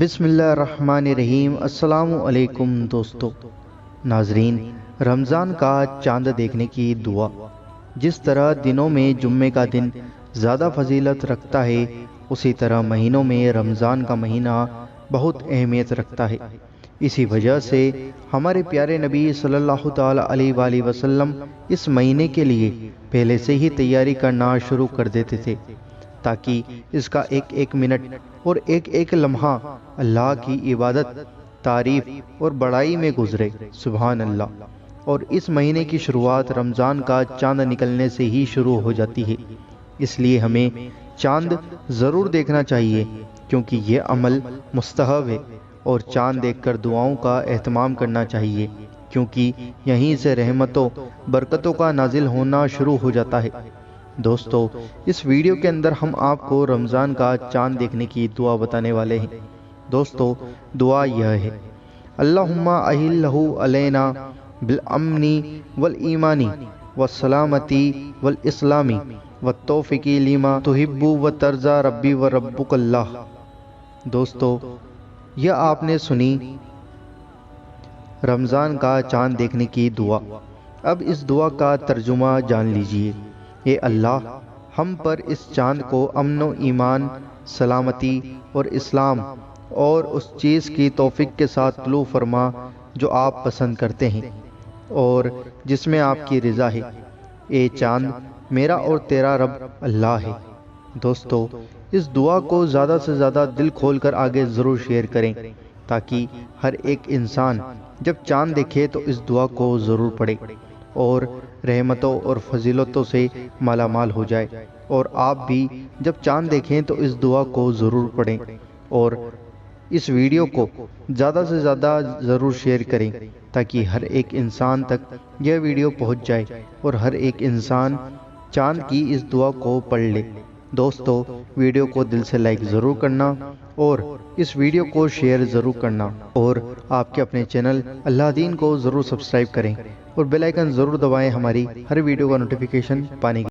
بسم اللہ الرحمن الرحیم۔ السلام علیکم دوستو ناظرین، رمضان کا چاند دیکھنے کی دعا۔ جس طرح دنوں میں جمعے کا دن زیادہ فضیلت رکھتا ہے، اسی طرح مہینوں میں رمضان کا مہینہ بہت اہمیت رکھتا ہے۔ اسی وجہ سے ہمارے پیارے نبی صلی اللہ تعالی علیہ وآلہ وسلم اس مہینے کے لیے پہلے سے ہی تیاری کرنا شروع کر دیتے تھے، تاکہ اس کا ایک ایک منٹ اور ایک ایک لمحہ اللہ کی عبادت، تعریف اور بڑائی میں گزرے۔ سبحان اللہ۔ اور اس مہینے کی شروعات رمضان کا چاند نکلنے سے ہی شروع ہو جاتی ہے، اس لیے ہمیں چاند ضرور دیکھنا چاہیے، کیونکہ یہ عمل مستحب ہے۔ اور چاند دیکھ کر دعاؤں کا اہتمام کرنا چاہیے، کیونکہ یہیں سے رحمتوں برکتوں کا نازل ہونا شروع ہو جاتا ہے۔ دوستو، اس ویڈیو کے اندر ہم آپ کو رمضان کا چاند دیکھنے کی دعا بتانے والے ہیں۔ دوستو، دعا یہ ہے: اللہم اہلہ علینا بالامن والایمان والسلامتی والاسلام والتوفیق لما تحب وترضى ربی وربک اللہ۔ دوستو، یہ آپ نے سنی رمضان کا چاند دیکھنے کی دعا۔ اب اس دعا کا ترجمہ جان لیجئے۔ اے اللہ، ہم پر اس چاند کو امن و ایمان، سلامتی اور اسلام اور اس چیز کی توفیق کے ساتھ طلوع فرما جو آپ پسند کرتے ہیں اور جس میں آپ کی رضا ہے۔ اے چاند، میرا اور تیرا رب اللہ ہے۔ دوستو، اس دعا کو زیادہ سے زیادہ دل کھول کر آگے ضرور شیئر کریں، تاکہ ہر ایک انسان جب چاند دیکھے تو اس دعا کو ضرور پڑھے اور رحمتوں اور فضیلتوں سے مالا مال ہو جائے۔ اور آپ بھی جب چاند دیکھیں تو اس دعا کو ضرور پڑھیں اور اس ویڈیو کو زیادہ سے زیادہ ضرور شیئر کریں، تاکہ ہر ایک انسان تک یہ ویڈیو پہنچ جائے اور ہر ایک انسان چاند کی اس دعا کو پڑھ لے۔ دوستو، ویڈیو کو دل سے لائک ضرور کرنا اور اس ویڈیو کو شیئر ضرور کرنا، اور آپ کے اپنے چینل اللہ دین کو ضرور سبسکرائب کریں اور بیل آئیکن ضرور دبائیں ہماری ہر ویڈیو کا نوٹیفیکیشن پانے کے لیے۔